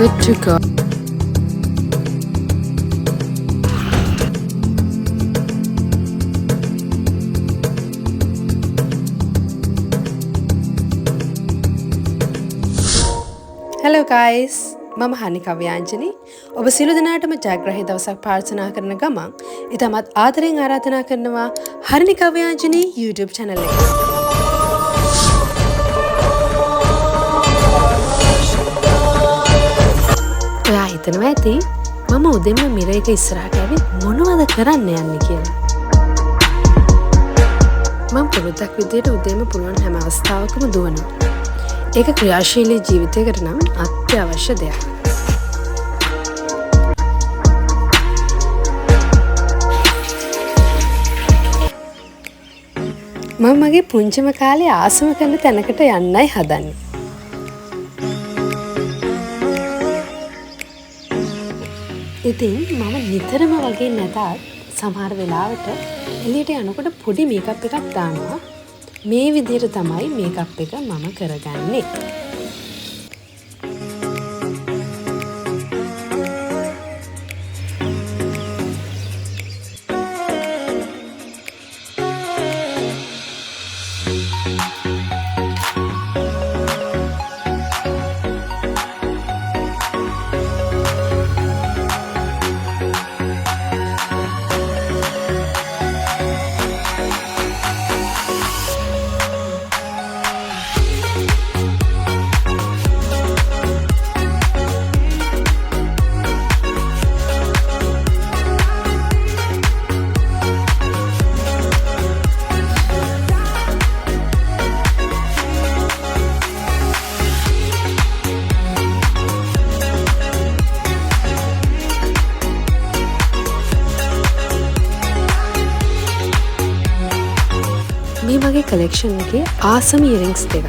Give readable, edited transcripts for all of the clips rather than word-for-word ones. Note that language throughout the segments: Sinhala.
good to go. Hello guys, මම හනිකා ව්‍යාංජනි. ඔබ සියලු දෙනාටම ජයග්‍රහී දවසක් ප්‍රාර්ථනා කරන ගමන් ඉතාමත් ආදරෙන් ආරාධනා කරනවා හරිනිකා ව්‍යාංජනි YouTube channel එකට. ඔයා හිතනවා ඇති මම උදෙන්ම මිරේක ඉස්සරහට ඇවිත් මොනවද කරන්න යන්නේ කියලා. මම පුරුද්දක් විදියට උදේම පුළුවන් හැම අවස්ථාවකම දුවනවා. ඒක ක්‍රියාශීලී ජීවිතයකට නම් අත්‍යවශ්‍ය දෙයක්. මම මගේ පුංචිම කාලේ ආසම කරන තැනකට යන්නයි හදන්නේ. ඉතින් මම නිතරම වගේ නැතත් සමහර වෙලාවට එළියට යනකොට පොඩි මේකප් එකක් දානවා. මේ විදිහට තමයි මේකප් එක මම කරගන්නේ. මේ මගේ කලෙක්ෂන් එකේ ආසම ඉයරින්ග්ස් දෙකක්.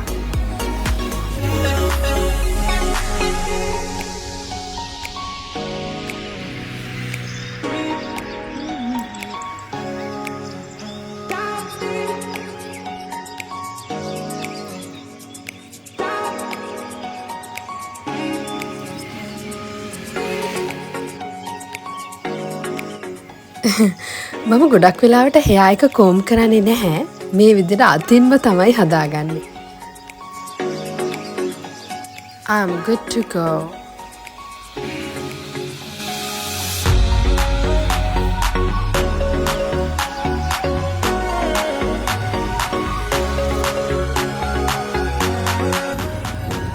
මම ගොඩක් වෙලාවට හෙයා එක කෝම් කරන්නේ නැහැ. මේ විදිහට අතින්ම තමයි හදාගන්නේ. I'm good to go.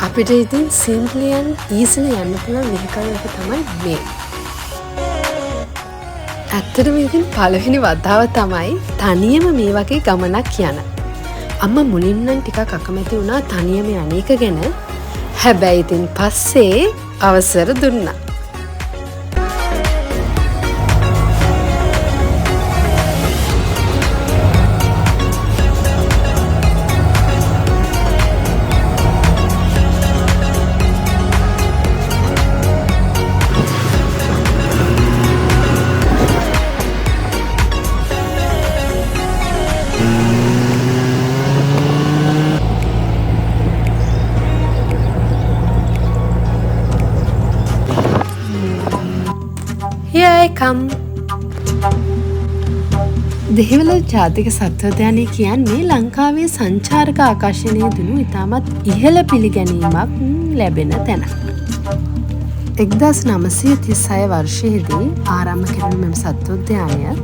අපිට ඉතින් simply and easily යන්න පුළුවන් vehicle එක තමයි මේ. ඇත්තටම ඉතින් පළවෙනි වතාව තමයි තනියම මේ වගේ ගමනක් යන. අම්මා මුලින් නම් ටිකක් අකමැති වුණා තනියම යන්නේක ගැන. හැබැයි ඉතින් පස්සේ අවසර දුන්නා. Here I come. දෙහිවල ජාතික සත්වෝද්‍යානය කියන්නේ ලංකාවේ සංචාරක ආකර්ෂණය දුණු ඉතාමත් ඉහළ පිළිගැනීමක් ලැබෙන තැන. 1936 වර්ෂයේදී ආරම්භ කෙරෙන මෙම සත්වෝද්‍යානය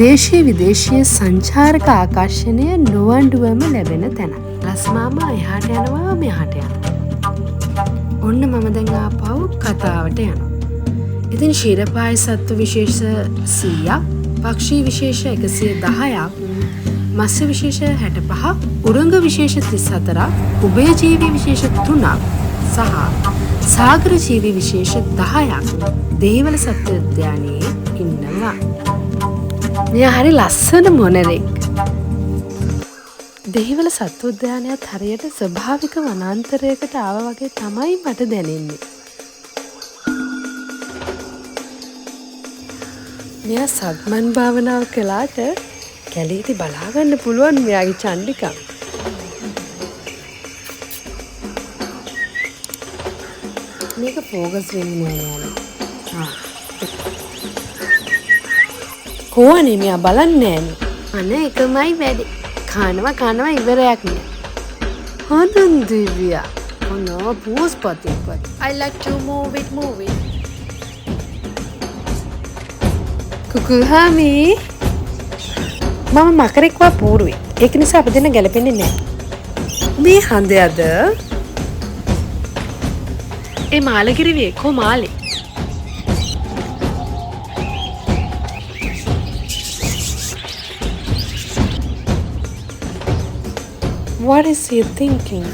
දේශීය විදේශීය සංචාරක ආකර්ෂණය නොඅඩුවම ලැබෙන තැන. ලස්මාමා එහාට යනවා මෙහාට යනවා. ඔන්න මම දැන් ආපහු කතාවට යනවා. ඉතින් ශීරපාය සත්ව විශේෂ 100ක්, පක්ෂී විශේෂ 110ක්, මත්ස්‍ය විශේෂ 65ක්, උරංග විශේෂ 34ක්, උභයජීවී විශේෂ 3ක් සහ සාගර ජීවී විශේෂ 10ක් දෙහිවල සත්වෝද්‍යානයේ ඉන්නවා. මෙයා හරි ලස්සන මොනරෙක්. දෙහිවල සත්වෝද්‍යානයත් හරියට ස්වභාවික වනාන්තරයකට ආවා වගේ තමයි මට දැනෙන්නේ. මෙයා සක්මන් භාවනාව කළාට කැලේටි බලාගන්න පුළුවන් මෙයාගේ චණ්ඩිකා. මේක ෆෝකස් වෙන්නේ නෑ නේ. කොහොනේ මෙයා බලන්නේ නෑනේ. අනේ එකමයි වැඩි. කනවා ඉවරයක් නෑ. හොඳන් දිව්‍යා. Oh, pose patik. I like to move it. කුකුහාමි මම මකරෙක් වා පූරුවේ. ඒක නිසා අප දෙන්න ගැලපෙන්නේ නැහැ. මේ හන්දයද? ඒ මාලගිරිවේ කො මාලේ? What is he thinking?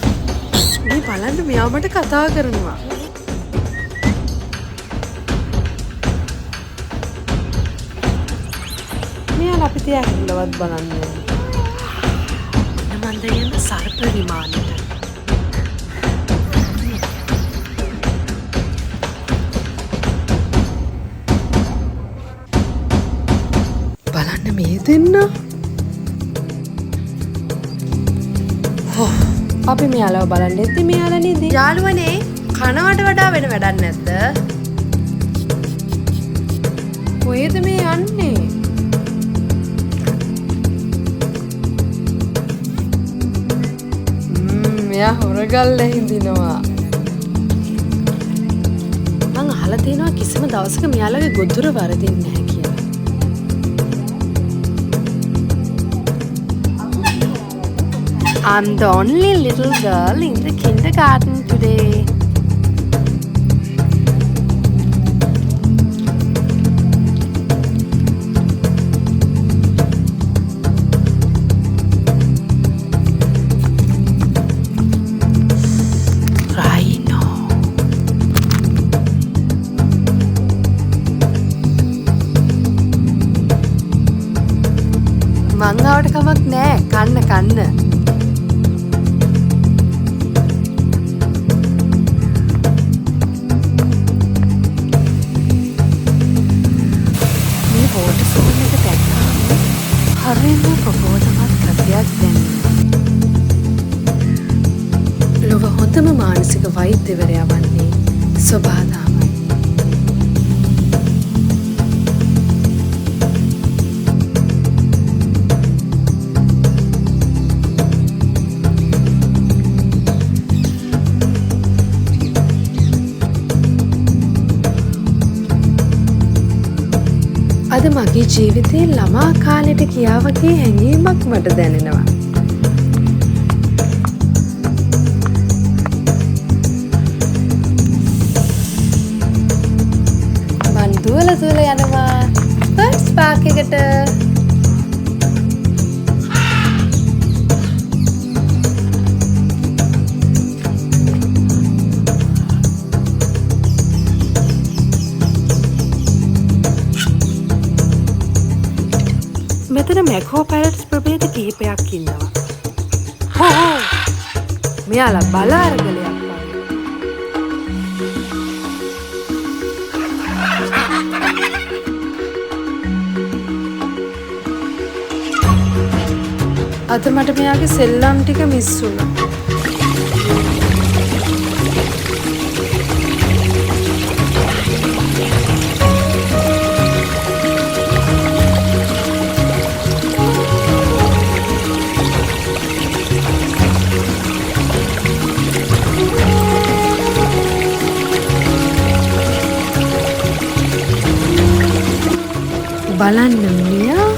මේ බලන්න මෙයා මට කතා කරනවා. මෙයා අපිට ඇහිල්ලවත් බලන්නේ. මන්ද යන සර්ප විමානෙට. බලන්න මේ දෙන්න. අපි මෙයාලව බලන්න එද්දි මෙයාලා නේද? යාළුවනේ කනවට වඩා වෙන වැඩක් නැද්ද? කොහෙද මේ යන්නේ? මෙයා හොරගල්ල හිඳිනවා. මං අහලා තියෙනවා කිසිම දවසක මෙයාලගේ ගොදුර වරදින්නේ නැහැ කියලා. I'm the only little girl in the kindergarten today. Rhino. මංගාවට කමක් නෑ කන්න. හරිම ප්‍රබෝධමත් ගතියක් දැනෙනවා. ලොව හොඳම මානසික වෛද්‍යවරයා වන්නේ සොබාදාමයි. අද මගේ ජීවිතේ ළමා කාලෙට ගියා වගේ හැඟීමක් මට දැනෙනවා. මං දුවලා යනවා බර්ඩ්ස් පාක් එකට. මෙතන මැකෝ පැරට්ස් ප්‍රභේද කිහිපයක් ඉන්නවා. හෝ මෙයාලා බල අරගලයක් වගේ. අද මට මෙයාගේ සෙල්ලම් ටික මිස් වුණා. බලන්න මෙයා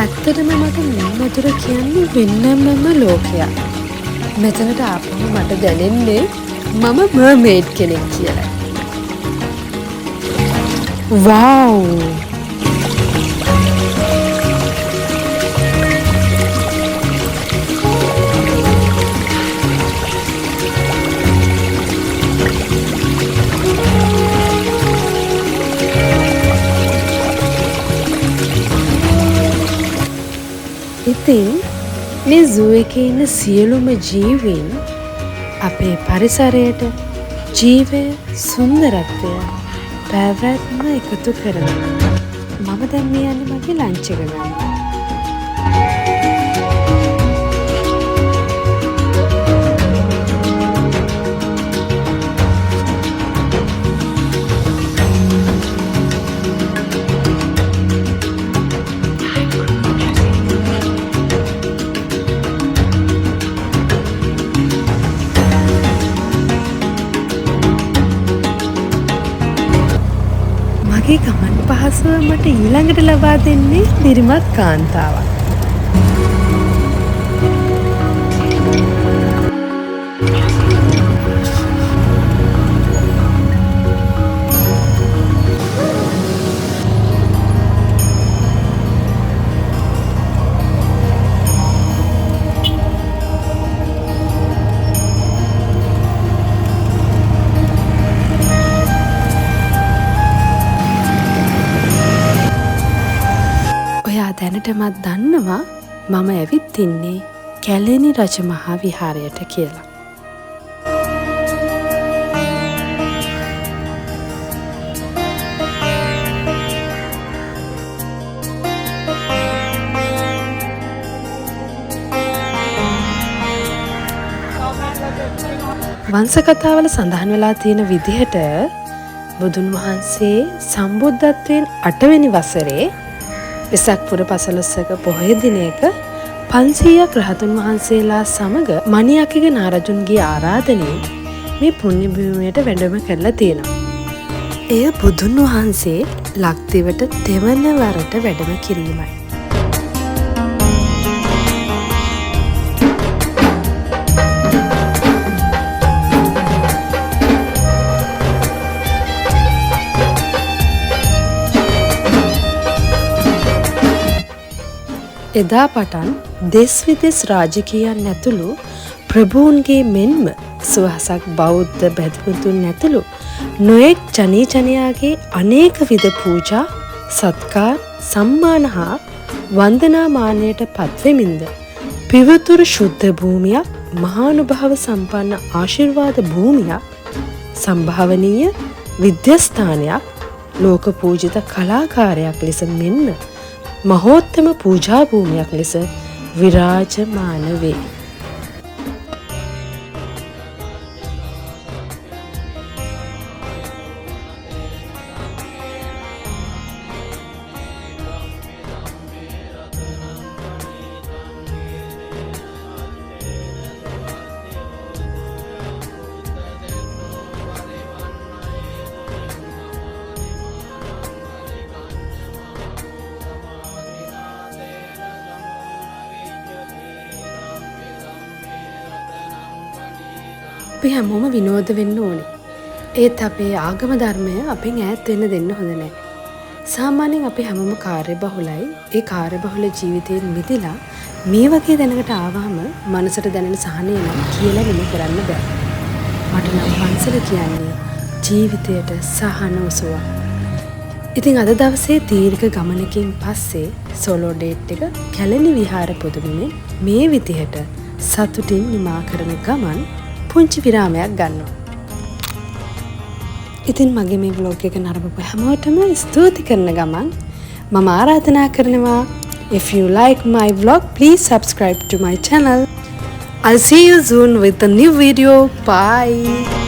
ඇත්තටම මට මේ මధుර කියන්නේ වෙනමම ලෝකයක්. මෙතනට ආපහු මට දැනෙන්නේ මම මර්මේඩ් කෙනෙක් කියලා. වව්! ඉතින් මේ සූ එකේ ඉන්න සියලුම ජීවීන් අපේ පරිසරයට ජීවය සුන්දරත්වය පැවැත්ම එකතු කරනවා. මම දැන් මේ යන්නේ මගේ ලන්ච් එක ගන්න. මගේ ගමන් පහසුව මට ඊළඟට ලබා දෙන්නේ දිරිමත් කාන්තාවක්. දැනටමත් දන්නවා මම ඇවිත් ඉන්නේ කැලණි රජ මහා විහාරයට කියලා. වංශ කතාවල සඳහන් වෙලා තියෙන විදිහට බුදුන් වහන්සේ සම්බුද්ධත්වයෙන් 8 වෙනි වසරේ වෙසක් පුර 15ක පොහොය දිනයක 500ක් රහතුන් වහන්සේලා සමග මණියක්කිග නාරජුන්ගේ ආරාධනයෙන් මේ පුණ්‍ය භූමියට වැඩම කරලා තියෙනවා. එය බුදුන් වහන්සේ ලක්දිවට දෙවන වරට වැඩම කිරීමයි. එදා පටන් දෙස් විදෙස් රාජකීයන් ඇතුළු ප්‍රභූන්ගේ මෙන්ම සුවහසක් බෞද්ධ බැතිමතුන් ඇතුළු නොයෙක් ජනීජනයාගේ අනේක විධ පූජා සත්කාර සම්මාන හා වන්දනාමානයට පත්වෙමින්ද පිවිතුරු ශුද්ධ භූමියක් මහානුභාව සම්පන්න ආශිර්වාද භූමියක් සම්භාවනීය විද්‍යස්ථානයක් ලෝක පූජිත කලාකාරයක් ලෙස මෙන්ම මහෝත්තම පූජා භූමියක් ලෙස විරාජමාන වේ. අපි හැමෝම විනෝද වෙන්න ඕනේ. ඒත් අපේ ආගම ධර්මය අපෙන් ඈත් වෙන්න දෙන්න හොඳ නැහැ. සාමාන්‍යයෙන් අපි හැමෝම කාර්යබහුලයි. ඒ කාර්යබහුල ජීවිතයෙන් මිදලා මේ වගේ දැනකට ආවම මනසට දැනෙන සහනය නම් කියලා වෙන කරන්න බෑ. මට නම් වංශල කියන්නේ ජීවිතයට සහනෝසුව. ඉතින් අද දවසේ දීර්ඝ ගමනකින් පස්සේ සෝලෝ ඩේට් එක කැලණි විහාර පුදුමෙන් මේ විදිහට සතුටින් නිමා කරන ගමන් පුංචි විරාමයක් ගන්නවා. ඉතින් මගේ මේ vlog එක නරඹපු හැමෝටම ස්තුති කරන ගමන් මම ආරාධනා කරනවා, if you like my vlog, please subscribe to my channel. I'll see you soon with a new video. Bye.